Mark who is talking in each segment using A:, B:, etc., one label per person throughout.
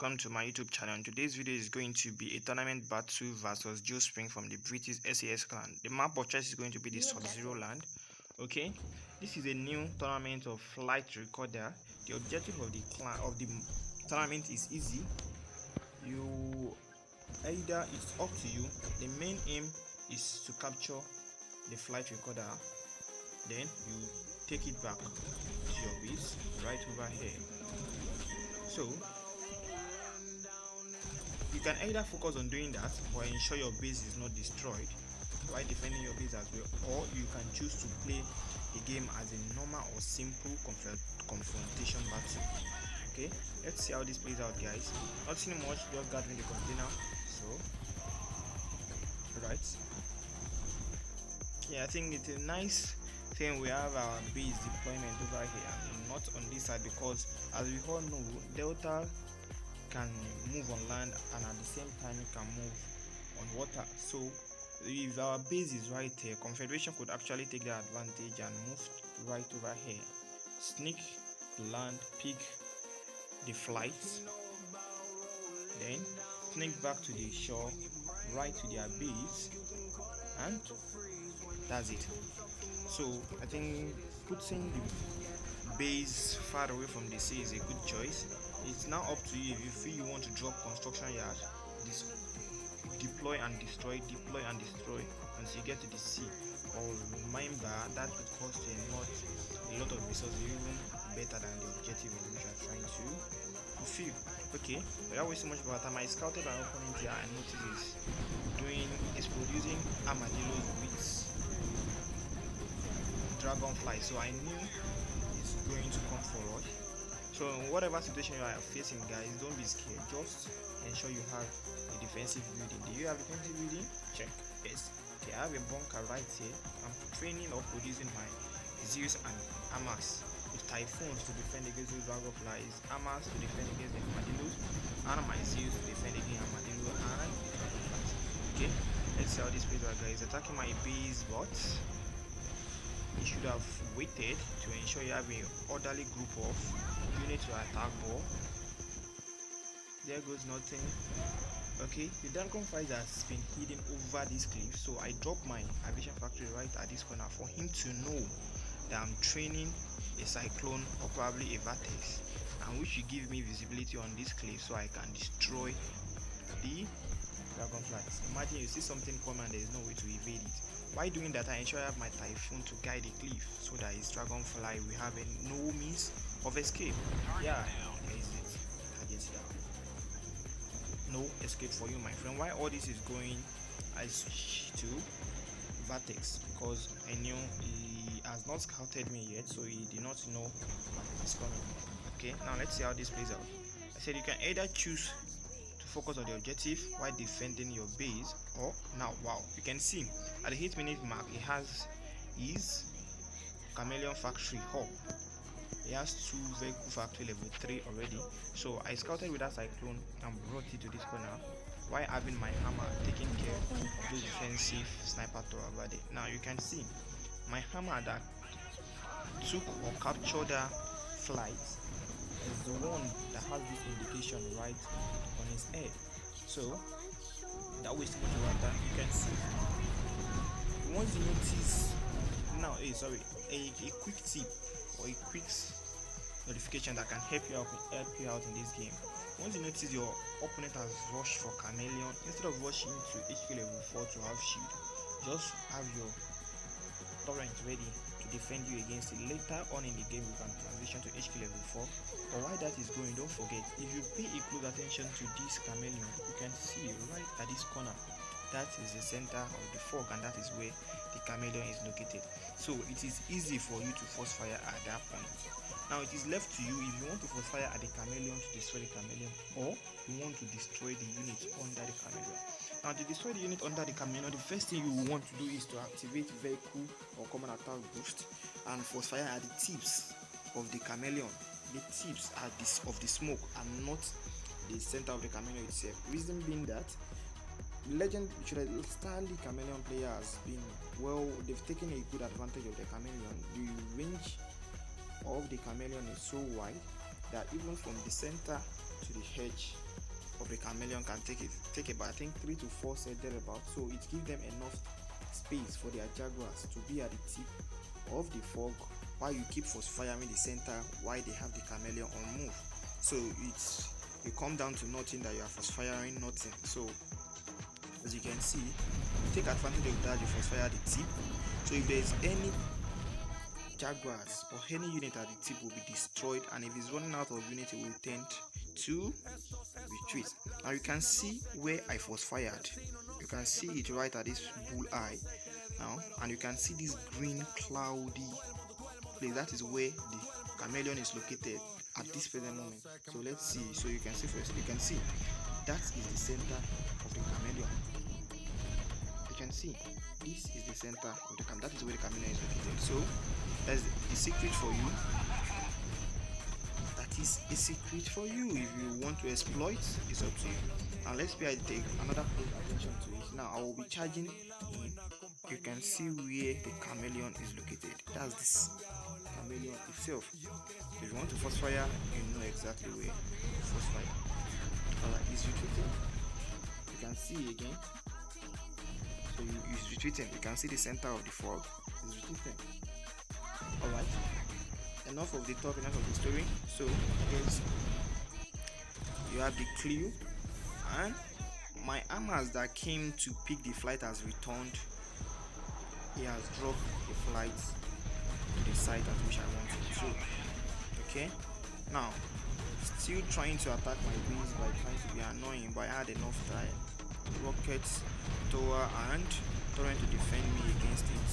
A: welcome to my YouTube channel. Today's video is going to be a tournament battle versus Joe Spring from the British SAS clan. The map of choice is going to be the Sub-Zero land. Okay, this is a new tournament of flight recorder. The objective of the tournament is easy. It's up to you. The main aim is to capture the flight recorder. Then you take it back to your base right over here. So you can either focus on doing that or ensure your base is not destroyed while defending your base as well, or you can choose to play the game as a normal or simple confrontation battle. Okay, let's see how this plays out, guys. Nothing much, just gathering the container. So right, yeah, I think it's a nice thing we have our base deployment over here and not on this side, because as we all know, Delta can move on land and at the same time it can move on water. So if our base is right here, Confederation could actually take the advantage and move right over here, sneak the land, pick the flights, then sneak back to the shore right to their base, and that's it. So I think putting the base far away from the sea is a good choice. It's now up to you. If you feel you want to drop construction yard, deploy and destroy until you get to the sea. Or remember that will cost you a lot of resources, even better than the objective of which you are trying to fulfill. Okay, without wasting much of our time, I scouted an opponent here. I noticed is producing armadillos with dragonfly, so I knew it's going to come forward. So in whatever situation you are facing, guys, don't be scared. Just ensure you have a defensive building. Do you have defensive building? Check. Yes. Okay, I have a bunker right here. I'm training or producing my Zeus and Amas with typhoons to defend against the dragonflies, Amas to defend against the armadillos, and my Zeus to defend against armadillo and the dragonflies. Okay, let's see how this plays out, guys. Attacking my base, but you should have waited to ensure you have an orderly group of units to attack, but there goes nothing. Okay, the dragonfly has been hidden over this cliff, so I dropped my aviation factory right at this corner for him to know that I'm training a cyclone or probably a vortex, and which will give me visibility on this cliff so I can destroy the dragonflies. Imagine you see something coming and there is no way to evade it. While doing that, I ensure I have my typhoon to guide the cliff so that his dragonfly will have no means of escape. Yeah, there is it. Target down. No escape for you, my friend. While all this is going, I switched to Vertex because I knew he has not scouted me yet, so he did not know what is coming. Okay, now let's see how this plays out. I said you can either choose to focus on the objective while defending your base, or now, wow, you can see at the 8-minute mark he has his chameleon factory hub. He has 2 vehicle factory level 3 already. So I scouted with that cyclone and brought it to this corner while having my hammer taking care of those defensive sniper tower over there. Now you can see my hammer that took or captured the flight is the one that has this indication right on his head. So that wastes much of our time. You can see once you notice now, a quick tip or a quick notification that can help you out in this game. Once you notice your opponent has rushed for chameleon, instead of rushing to HQ level 4 to have shield, just have your torrent ready to defend you against it. Later on in the game, you can transition to HQ level 4. But while that is going, don't forget, if you pay a close attention to this chameleon, you can see right at this corner, that is the center of the fog, and that is where the chameleon is located. So it is easy for you to force fire at that point. Now it is left to you if you want to force fire at the chameleon to destroy the chameleon, or you want to destroy the unit under the chameleon. Now to destroy the unit under the chameleon, the first thing you will want to do is to activate vehicle or common attack boost and force fire at the tips of the chameleon. The tips are of the smoke and not the center of the chameleon itself. Reason being that Starly chameleon player has been, well, they've taken a good advantage of the chameleon. The range of the chameleon is so wide that even from the center to the edge of the chameleon can take about, I think, 3 to 4 sets thereabout. So it gives them enough space for their jaguars to be at the tip of the fog while you keep force firing the center while they have the chameleon on move. So you come down to nothing that you are force firing nothing. So as you can see, you take advantage of that, you force fire the tip. So if there is any jaguars or any unit at the tip will be destroyed, and if it's running out of unit it will tend to retreat. Now you can see where I force fired. You can see it right at this bull eye now, and you can see this green cloudy place. That is where the chameleon is located at this present moment. So let's see. So you can see first, you can see that is the center of the chameleon. You can see this is the center of the chameleon. That is where the chameleon is located. So that's the secret for you. That is a secret for you. If you want to exploit, it's up to you. Now let's take another close attention to it. Now I will be charging in. You can see where the chameleon is located. That's this chameleon itself. If you want to force fire, you know exactly where to force fire. Alright, it's retreating. You can see again. So it's retreating. You can see the center of the fog is retreating. Alright, enough of the talk, enough of the story. So guys, you have the clue, and my armors that came to pick the flight has returned. He has dropped the flight to the site at which I want it to. Okay, now still trying to attack my base by trying to be annoying, but I had enough time. Rockets, tower, and trying to defend me against it.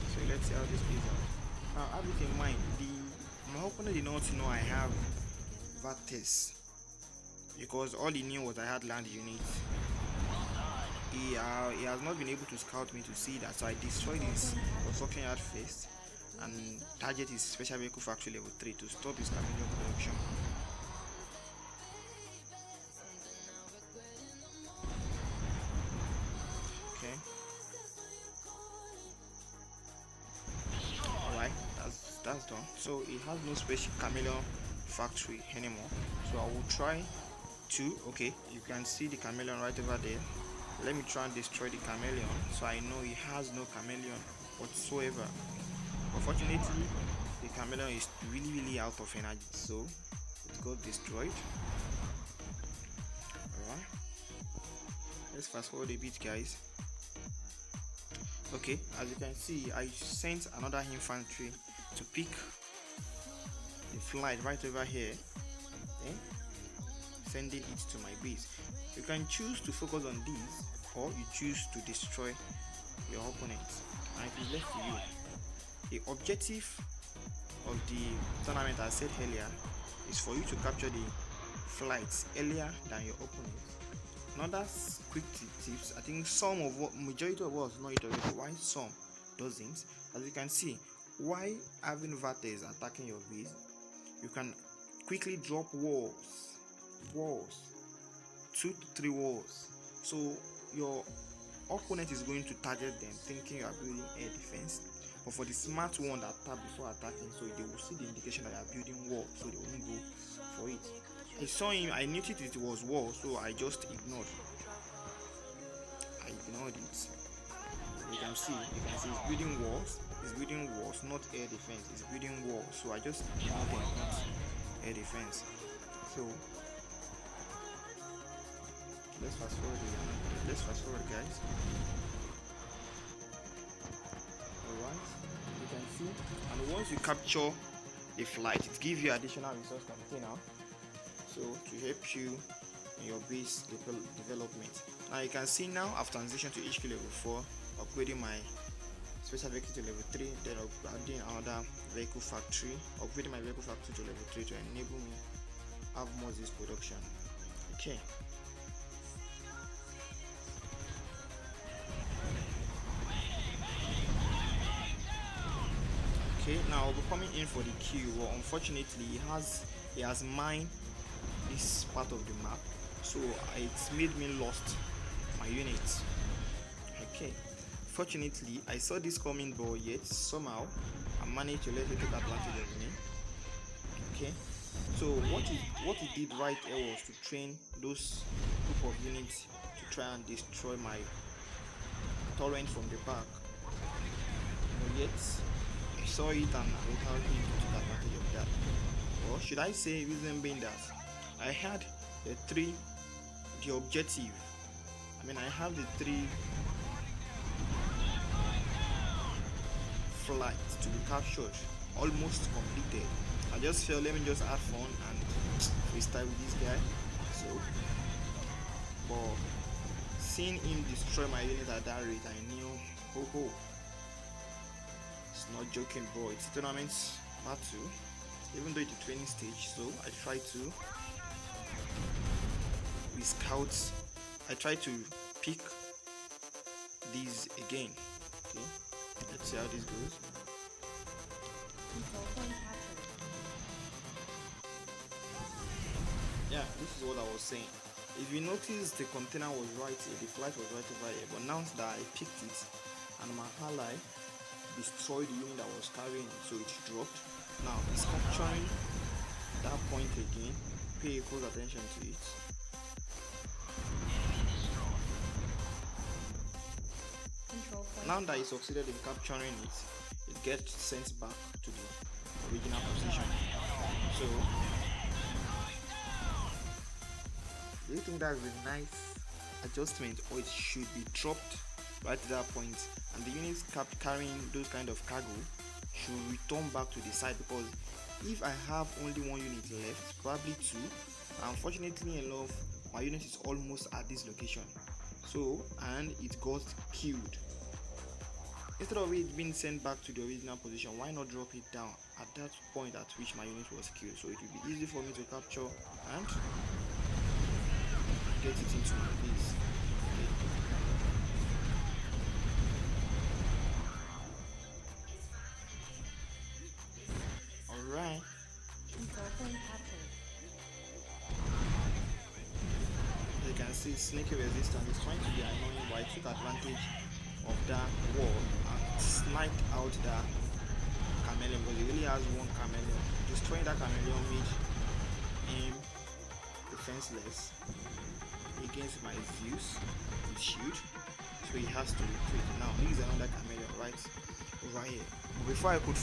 A: So let's see how this plays out. Now have it in mind, my opponent did not know I have Vates, because all he knew was I had land units. He has not been able to scout me to see that, so I destroyed his construction yard first and target his special vehicle factory level 3 to stop his chameleon production. Okay. Alright, that's done. So it has no special chameleon factory anymore. So I will try to, okay, you can see the chameleon right over there. Let me try and destroy the chameleon, so I know he has no chameleon whatsoever. Unfortunately, the chameleon is really out of energy, so it got destroyed. Alright, let's fast forward a bit, guys. Okay, as you can see, I sent another infantry to pick the flight right over here, okay? Sending it to my base. You can choose to focus on these, or you choose to destroy your opponent, and it is left to you. The objective of the tournament, as I said earlier, is for you to capture the flights earlier than your opponent. Another quick tips, I think some of what majority of us know it already, why some doesn't. As you can see, why having Vates attacking your base, you can quickly drop walls, 2 to 3 walls, so your opponent is going to target them thinking you are building air defense. But for the smart one that tap before attacking, so they will see the indication that you are building wall, so they won't go for it. I saw him, I noticed it was wall, so I just ignored it. You can see he's building walls, not air defense. He's building walls, so I just ignored them, not air defense. So let's fast forward, guys. Alright, you can see, and once you capture the flight, it gives you additional resource container, so to help you in your base development. Now you can see, now I've transitioned to HQ level 4, upgrading my special vehicle to level 3, then adding another vehicle factory, upgrading my vehicle factory to level 3 to enable me have more this production. Okay. Okay, now I'll be coming in for the queue. Well, unfortunately, he has mined this part of the map, so it's made me lost my units. Okay, fortunately, I saw this coming, but yet somehow I managed to let it take advantage of me. Okay, So what he did right here was to train those group of units to try and destroy my torrent from the back. But yet I saw it and without him to take advantage of that. Or should I say, reason being that I had the objective. I have the three flights to be captured almost completed. I just felt let me just have fun and freestyle with this guy. So, but seeing him destroy my unit at that rate, I knew, oh, it's not joking, bro. It's tournament battle, even though it's a training stage. So I try to scout. I try to pick these again. Okay, let's see how this goes. Yeah, this is what I was saying. If you notice, the container was right here, the flight was right over here, but now that I picked it and my ally destroyed the unit that was carrying it, so it dropped. Now it's capturing that point again. Pay close attention to it. Now that he succeeded in capturing it, it gets sent back to the original position. So, do you think that's a nice adjustment, or it should be dropped right at that point, and the units carrying those kind of cargo should return back to the side? Because if I have only one unit left, probably two, unfortunately enough, my unit is almost at this location. So, and it got killed. Instead of it being sent back to the original position, why not drop it down at that point at which my unit was killed? So it will be easy for me to capture and get it into my base. Okay. Alright. You can see sneaky resistance is trying to be annoying, but I took advantage of that wall and sniped out that chameleon, because he really has one chameleon. Destroying that chameleon made him defenseless against my Zeus with shield, so he has to retreat. Now this is another chameleon right over here, but before I could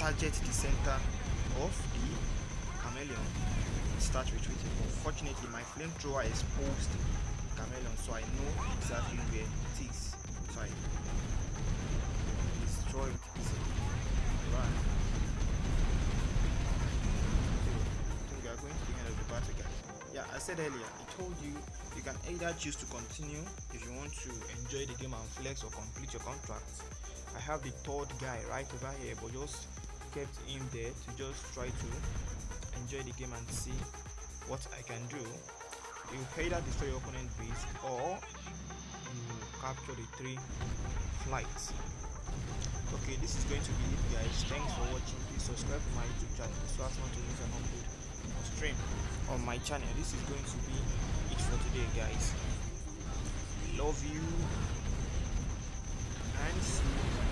A: target the center of the chameleon, start retreating. Unfortunately, my flamethrower exposed the chameleon, so I know exactly where it is. So I destroy it easily. Right. So I think we are going to the end of the battle, guys. Yeah, I said earlier, I told you you can either choose to continue if you want to enjoy the game and flex, or complete your contract. I have the third guy right over here, but just kept him there to just try to enjoy the game and see what I can do. You either destroy your opponent base, or you capture the 3 flights. Okay, this is going to be it, guys. Thanks for watching. Please subscribe to my YouTube channel so as not to miss an upload or stream on my channel. This is going to be it for today, guys. Love you and see you.